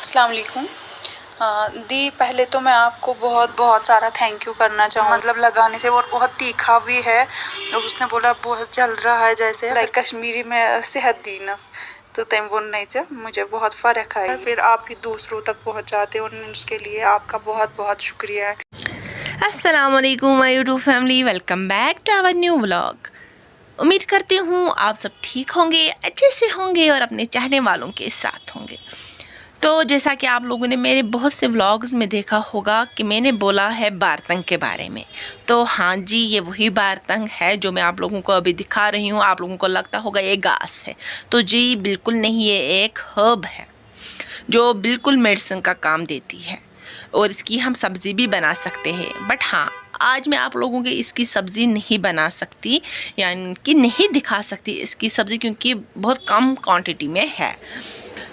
अस्सलाम वालेकुम। दी, पहले तो मैं आपको बहुत बहुत सारा थैंक यू करना चाहूँ, मतलब लगाने से, और बहुत तीखा भी है और उसने बोला बहुत जल रहा है जैसे लाइक कश्मीरी में सेहत दी नस तो तम वो नहीं चा मुझे बहुत फ़र्क है। फिर आप भी दूसरों तक पहुँचाते हो, उसके लिए आपका बहुत बहुत शुक्रिया। अस्सलाम वालेकुम my YouTube family, welcome back to our new vlog. उम्मीद करती हूँ आप सब ठीक होंगे, अच्छे से होंगे और अपने चाहने वालों के साथ होंगे। तो जैसा कि आप लोगों ने मेरे बहुत से व्लॉग्स में देखा होगा कि मैंने बोला है बारतंग के बारे में। तो हाँ जी, ये वही बारतंग है जो मैं आप लोगों को अभी दिखा रही हूँ। आप लोगों को लगता होगा ये घास है, तो जी बिल्कुल नहीं, ये एक हर्ब है जो बिल्कुल मेडिसिन का काम देती है और इसकी हम सब्ज़ी भी बना सकते हैं। बट हाँ, आज मैं आप लोगों के इसकी सब्ज़ी नहीं बना सकती, यानी कि नहीं दिखा सकती इसकी सब्ज़ी, क्योंकि बहुत कम क्वांटिटी में है।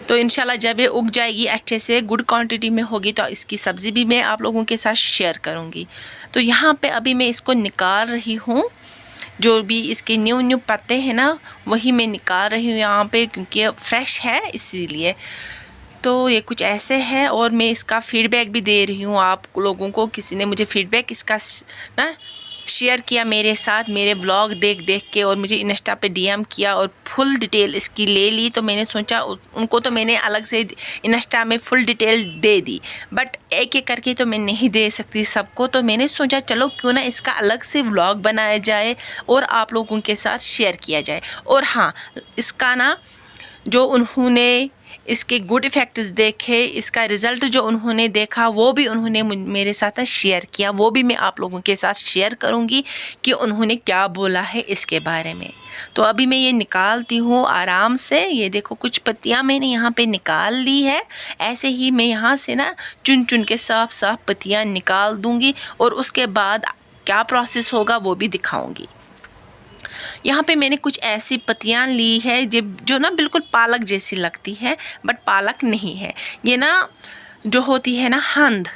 तो इंशाल्लाह जब ये उग जाएगी, अच्छे से गुड क्वांटिटी में होगी, तो इसकी सब्ज़ी भी मैं आप लोगों के साथ शेयर करूँगी। तो यहाँ पे अभी मैं इसको निकाल रही हूँ, जो भी इसके न्यू न्यू पत्ते हैं ना, वही मैं निकाल रही हूँ यहाँ पे, क्योंकि फ्रेश है इसीलिए। तो ये कुछ ऐसे है और मैं इसका फीडबैक भी दे रही हूँ आप लोगों को। किसी ने मुझे फीडबैक इसका ना शेयर किया मेरे साथ, मेरे ब्लॉग देख देख के, और मुझे इंस्टा पे डीएम किया और फुल डिटेल इसकी ले ली। तो मैंने सोचा उनको तो मैंने अलग से इंस्टा में full detail they the, but एक एक करके तो मैं नहीं दे सकती सबको। तो मैंने सोचा चलो क्यों ना इसका अलग से व्लॉग बनाया जाए और आप लोगों के साथ शेयर किया जाए। और हाँ, इसका ना जो उन्होंने इसके गुड इफ़ेक्ट्स देखे, इसका रिज़ल्ट जो उन्होंने देखा, वो भी उन्होंने मेरे साथ शेयर किया। वो भी मैं आप लोगों के साथ शेयर करूंगी कि उन्होंने क्या बोला है इसके बारे में। तो अभी मैं ये निकालती हूँ आराम से। ये देखो कुछ पत्तियाँ मैंने यहाँ पे निकाल ली है। ऐसे ही मैं यहाँ से ना चुन चुन के साफ साफ पत्तियाँ निकाल दूँगी और उसके बाद क्या प्रोसेस होगा वो भी दिखाऊँगी। यहाँ पे मैंने कुछ ऐसी पत्तियाँ ली है जो ना बिल्कुल पालक जैसी लगती है, बट पालक नहीं है। ये ना जो होती है ना हंद,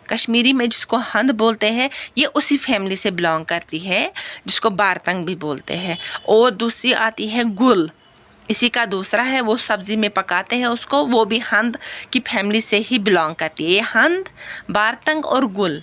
कश्मीरी में जिसको हंद बोलते हैं, ये उसी फैमिली से बिलोंग करती है जिसको बारतंग भी बोलते हैं। और दूसरी आती है गुल, इसी का दूसरा है, वो सब्ज़ी में पकाते हैं उसको, वो भी हंद की फैमिली से ही बिलोंग करती है। ये हंद, बारतंग और गुल,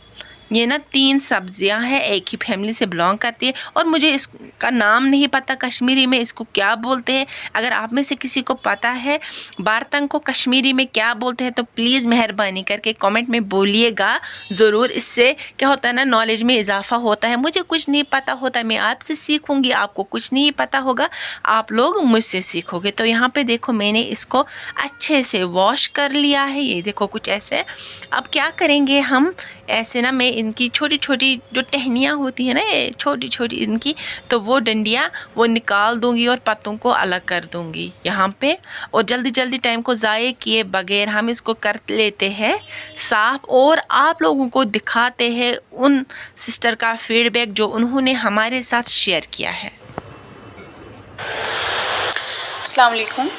ये ना तीन सब्जियां हैं, एक ही फैमिली से बिलोंग करती है। और मुझे इसका नाम नहीं पता कश्मीरी में इसको क्या बोलते हैं। अगर आप में से किसी को पता है बारतंग को कश्मीरी में क्या बोलते हैं तो प्लीज़ मेहरबानी करके कमेंट में बोलिएगा ज़रूर। इससे क्या होता है ना, नॉलेज में इजाफा होता है। मुझे कुछ नहीं पता होता, मैं आपसे सीखूंगी, आपको कुछ नहीं पता होगा, आप लोग मुझसे सीखोगे। तो यहाँ पे देखो मैंने इसको अच्छे से वॉश कर लिया है। ये देखो कुछ ऐसे। अब क्या करेंगे हम, ऐसे ना मैं इनकी छोटी छोटी जो टहनियाँ होती है ना, ये छोटी छोटी इनकी, तो वो डंडियाँ वो निकाल दूंगी और पत्तों को अलग कर दूंगी यहाँ पे। और जल्दी जल्दी टाइम को ज़ाये किए बगैर हम इसको कर लेते हैं साफ, और आप लोगों को दिखाते हैं उन सिस्टर का फीडबैक जो उन्होंने हमारे साथ शेयर किया है। अस्सलाम वालेकुम।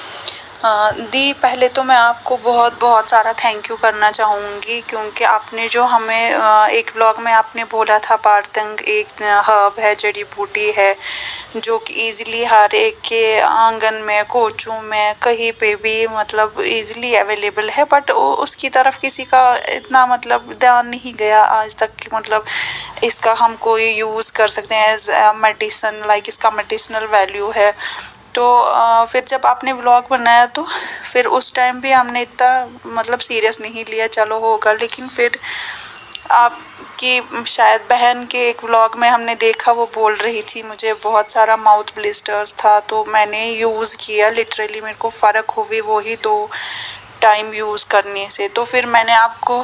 दी, पहले तो मैं आपको बहुत बहुत सारा थैंक यू करना चाहूँगी, क्योंकि आपने जो हमें एक ब्लॉग में आपने बोला था बारतंग एक हर्ब है, जड़ी बूटी है, जो कि ईज़िली हर एक के आंगन में, कोचों में, कहीं पे भी मतलब ईज़िली अवेलेबल है, बट उसकी तरफ किसी का इतना मतलब ध्यान नहीं गया आज तक कि मतलब इसका हम कोई यूज़ कर सकते हैं एज मेडिसन, लाइक इसका मेडिसिनल वैल्यू है। तो फिर जब आपने व्लॉग बनाया तो फिर उस टाइम भी हमने इतना मतलब सीरियस नहीं लिया, चलो होगा। लेकिन फिर आपकी शायद बहन के एक व्लॉग में हमने देखा, वो बोल रही थी मुझे बहुत सारा माउथ ब्लिस्टर्स था, तो मैंने यूज़ किया, लिटरली मेरे को फ़र्क हुई वही 2 टाइम यूज़ करने से। तो फिर मैंने आपको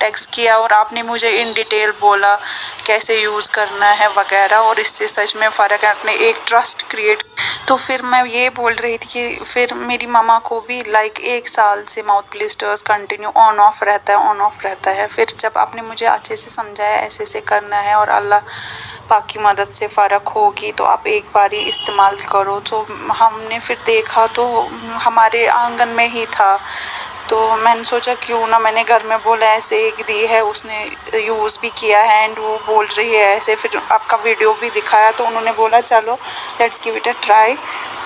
टेक्स्ट किया और आपने मुझे इन डिटेल बोला कैसे यूज़ करना है वगैरह, और इससे सच में फ़र्क है। आपने एक ट्रस्ट क्रिएट। तो फिर मैं ये बोल रही थी कि फिर मेरी मामा को भी लाइक 1 साल से mouth blisters continue on off रहता है। फिर जब आपने मुझे अच्छे से समझाया ऐसे ऐसे करना है और अल्लाह पाक की मदद से फ़र्क होगी, तो आप एक बार ही इस्तेमाल करो। तो हमने फिर देखा तो हमारे आंगन में ही था, तो मैंने सोचा क्यों ना, मैंने घर में बोला ऐसे एक दी है, उसने यूज़ भी किया है एंड वो बोल रही है ऐसे। फिर आपका वीडियो भी दिखाया तो उन्होंने बोला चलो let's give it a try.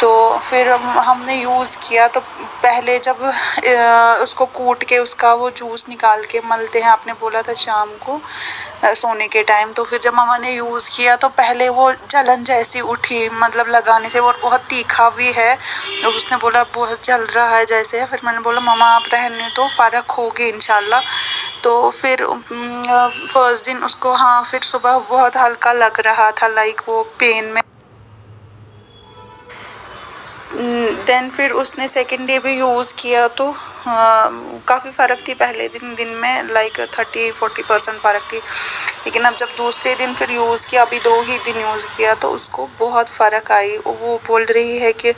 तो फिर हमने यूज़ किया तो पहले जब उसको कूट के उसका वो जूस निकाल के मलते हैं, आपने बोला था शाम को सोने के टाइम, तो फिर जब मम्मा ने यूज़ किया तो पहले वो जलन जैसी उठी, मतलब लगाने से, और बहुत तीखा भी है। और उसने बोला बहुत जल रहा है जैसे है। फिर मैंने बोला मम्मा आप रहने तो फ़र्क होगी इंशाल्लाह। तो फिर फर्स्ट दिन उसको, हाँ, फिर सुबह बहुत हल्का लग रहा था, लाइक वो पेन में। देन फिर उसने सेकंड डे भी यूज़ किया तो काफ़ी फ़र्क थी। पहले दिन में लाइक 30-40% फ़र्क थी, लेकिन अब जब दूसरे दिन फिर यूज़ किया, अभी 2 ही दिन यूज़ किया, तो उसको बहुत फ़र्क आई। वो बोल रही है कि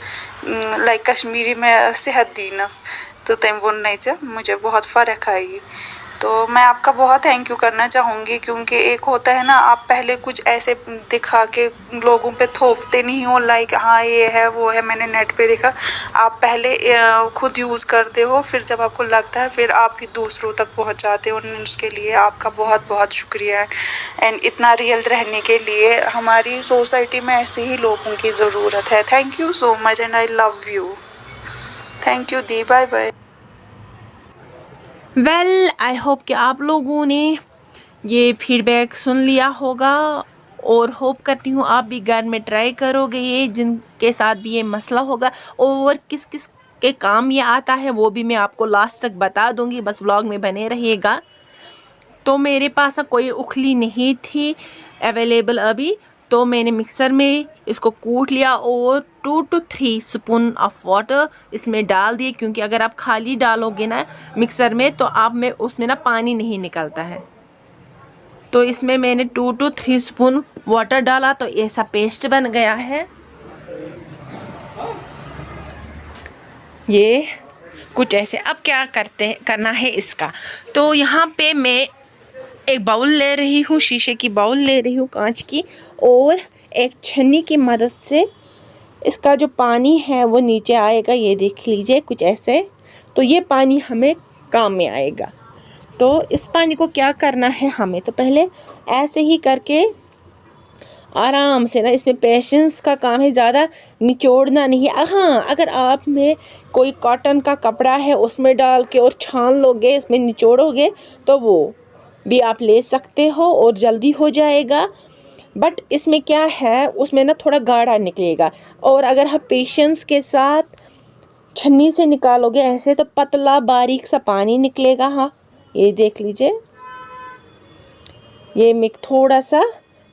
लाइक कश्मीरी में सेहत दी नस, तो तम वो नहीं, मुझे बहुत फ़र्क आई। तो मैं आपका बहुत थैंक यू करना चाहूँगी, क्योंकि एक होता है ना, आप पहले कुछ ऐसे दिखा के लोगों पे थोपते नहीं हो, लाइक हाँ ये है वो है, मैंने नेट पे देखा। आप पहले खुद यूज़ करते हो, फिर जब आपको लगता है फिर आप ही दूसरों तक पहुँचाते हो। उसके लिए आपका बहुत बहुत शुक्रिया। एंड इतना रियल रहने के लिए हमारी सोसाइटी में ऐसे ही लोगों की ज़रूरत है। Thank you so much and I love you. Thank you दी, bye bye. Well I hope कि आप लोगों ने ये फीडबैक सुन लिया होगा, और होप करती हूँ आप भी घर में ट्राई करोगे, ये जिनके साथ भी ये मसला होगा। और किस किस के काम ये आता है वो भी मैं आपको लास्ट तक बता दूँगी, बस व्लॉग में बने रहिएगा। तो मेरे पास ना कोई उखली नहीं थी अवेलेबल अभी, तो मैंने मिक्सर में इसको कूट लिया और 2 to 3 स्पून ऑफ वाटर इसमें डाल दिए, क्योंकि अगर आप खाली डालोगे ना मिक्सर में तो आप में उसमें ना पानी नहीं निकलता है। तो इसमें मैंने 2 to 3 स्पून वाटर डाला, तो ऐसा पेस्ट बन गया है। ये कुछ ऐसे। अब क्या करना है इसका, तो यहाँ पे मैं एक बाउल ले रही हूँ, शीशे की बाउल ले रही हूँ, कांच की, और एक छन्नी की मदद से इसका जो पानी है वो नीचे आएगा। ये देख लीजिए कुछ ऐसे। तो ये पानी हमें काम में आएगा। तो इस पानी को क्या करना है हमें, तो पहले ऐसे ही करके आराम से ना, इसमें पेशेंस का काम है, ज़्यादा निचोड़ना नहीं है। हाँ, अगर आप में कोई कॉटन का कपड़ा है उसमें डाल के और छान लोगे, उसमें निचोड़ोगे, तो वो भी आप ले सकते हो और जल्दी हो जाएगा। बट इसमें क्या है, उसमें ना थोड़ा गाढ़ा निकलेगा, और अगर आप पेशेंस के साथ छन्नी से निकालोगे ऐसे, तो पतला बारीक सा पानी निकलेगा। हाँ, ये देख लीजिए। ये मैं थोड़ा सा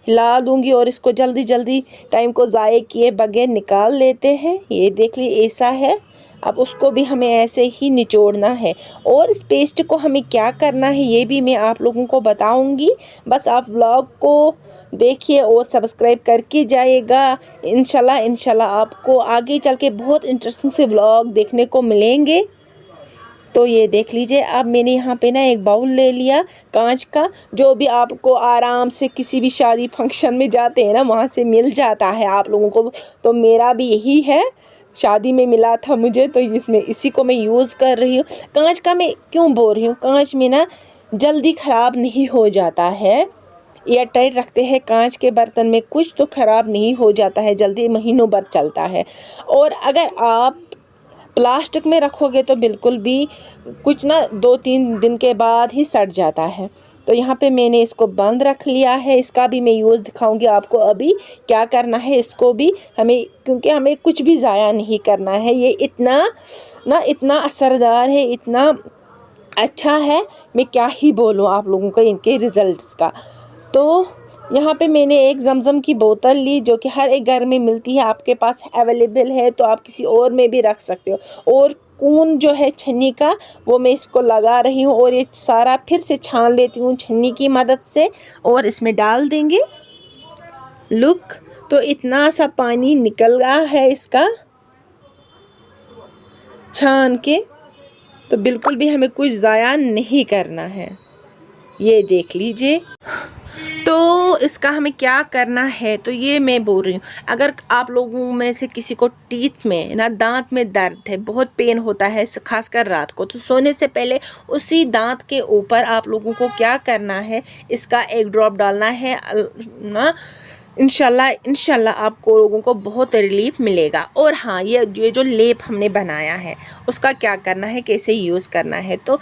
हिला दूंगी और इसको जल्दी जल्दी टाइम को ज़ाये किए बगैर निकाल लेते हैं। ये देख लीजिए ऐसा है। अब उसको भी हमें ऐसे ही निचोड़ना है, और इस पेस्ट को हमें क्या करना है ये भी मैं आप लोगों को बताऊंगी। बस आप व्लॉग को देखिए और सब्सक्राइब करके जाइएगा। इंशाल्लाह आपको आगे चल के बहुत इंटरेस्टिंग से व्लॉग देखने को मिलेंगे। तो ये देख लीजिए। अब मैंने यहाँ पे ना एक बाउल ले लिया कांच का, जो भी आपको आराम से किसी भी शादी फंक्शन में जाते हैं ना, वहाँ से मिल जाता है आप लोगों को। तो मेरा भी यही है, शादी में मिला था मुझे, तो इसमें इसी को मैं यूज़ कर रही हूँ। कांच का मैं क्यों बोल रही हूँ, कांच में ना जल्दी ख़राब नहीं हो जाता है। एयर टाइट रखते हैं कांच के बर्तन में, कुछ तो ख़राब नहीं हो जाता है जल्दी, महीनों भर चलता है। और अगर आप प्लास्टिक में रखोगे तो बिल्कुल भी कुछ ना 2-3 दिन के बाद ही सड़ जाता है। तो यहाँ पे मैंने इसको बंद रख लिया है। इसका भी मैं यूज़ दिखाऊंगी आपको अभी क्या करना है इसको भी हमें, क्योंकि हमें कुछ भी ज़ाया नहीं करना है। ये इतना असरदार है, इतना अच्छा है, मैं क्या ही बोलूँ आप लोगों को इनके रिज़ल्ट्स का। तो यहाँ पे मैंने एक ज़मज़म की बोतल ली, जो कि हर एक घर में मिलती है, आपके पास अवेलेबल है तो आप किसी और में भी रख सकते हो। और कून जो है छन्नी का, वो मैं इसको लगा रही हूँ, और ये सारा फिर से छान लेती हूँ छन्नी की मदद से, और इसमें डाल देंगे। लुक, तो इतना सा पानी निकल रहा है इसका छान के। तो बिल्कुल भी हमें कुछ ज़ाया नहीं करना है, ये देख लीजिए। तो इसका हमें क्या करना है, तो ये मैं बोल रही हूँ, अगर आप लोगों में से किसी को टीथ में ना, दांत में दर्द है, बहुत पेन होता है खासकर रात को, तो सोने से पहले उसी दांत के ऊपर आप लोगों को क्या करना है, इसका एक ड्रॉप डालना है ना इंशाल्लाह आपको लोगों को बहुत रिलीफ मिलेगा। और हाँ, ये जो लेप हमने बनाया है उसका क्या करना है, कैसे यूज़ करना है। तो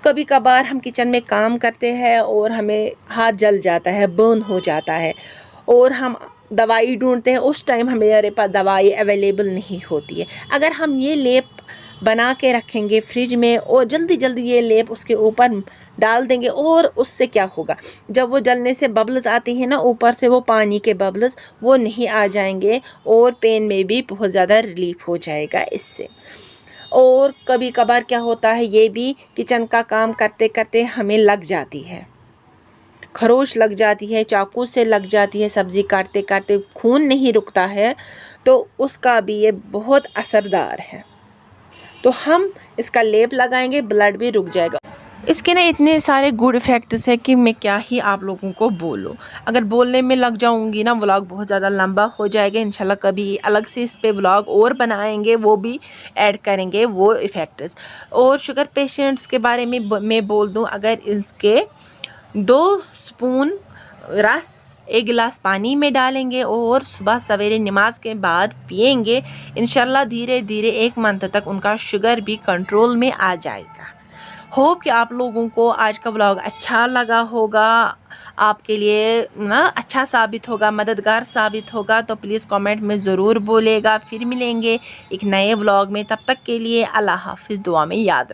कभी कभार हम किचन में काम करते हैं और हमें हाथ जल जाता है, बर्न हो जाता है, और हम दवाई ढूंढते हैं, उस टाइम हमारे पास दवाई अवेलेबल नहीं होती है। अगर हम ये लेप बना के रखेंगे फ्रिज में और जल्दी जल्दी ये लेप उसके ऊपर डाल देंगे, और उससे क्या होगा, जब वो जलने से बबल्स आती हैं ना ऊपर से, वो पानी के बबल्स वो नहीं आ जाएंगे, और पेन में भी बहुत ज़्यादा रिलीफ हो जाएगा इससे। और कभी कभार क्या होता है, ये भी किचन का काम करते करते हमें लग जाती है, खरोच लग जाती है, चाकू से लग जाती है, सब्ज़ी काटते काटते खून नहीं रुकता है, तो उसका भी ये बहुत असरदार है। तो हम इसका लेप लगाएंगे, ब्लड भी रुक जाएगा। इसके ना इतने सारे गुड इफ़ेक्ट्स है कि मैं क्या ही आप लोगों को बोलूँ। अगर बोलने में लग जाऊँगी ना व्लॉग बहुत ज़्यादा लंबा हो जाएगा। इंशाल्लाह कभी अलग से इस पे व्लॉग और बनाएंगे, वो भी ऐड करेंगे वो इफ़ेक्ट्स। और शुगर पेशेंट्स के बारे में मैं बोल दूँ, अगर इसके 2 स्पून रस 1 गिलास पानी में डालेंगे और सुबह सवेरे नमाज के बाद पिएंगे, इंशाल्लाह धीरे धीरे 1 मंथ तक उनका शुगर भी कंट्रोल में आ जाएगा। होप कि आप लोगों को आज का व्लॉग अच्छा लगा होगा, आपके लिए ना अच्छा साबित होगा, मददगार साबित होगा। तो प्लीज़ कमेंट में ज़रूर बोलेगा। फिर मिलेंगे एक नए व्लॉग में, तब तक के लिए अल्लाह हाफ़िज़। दुआ में याद रखें।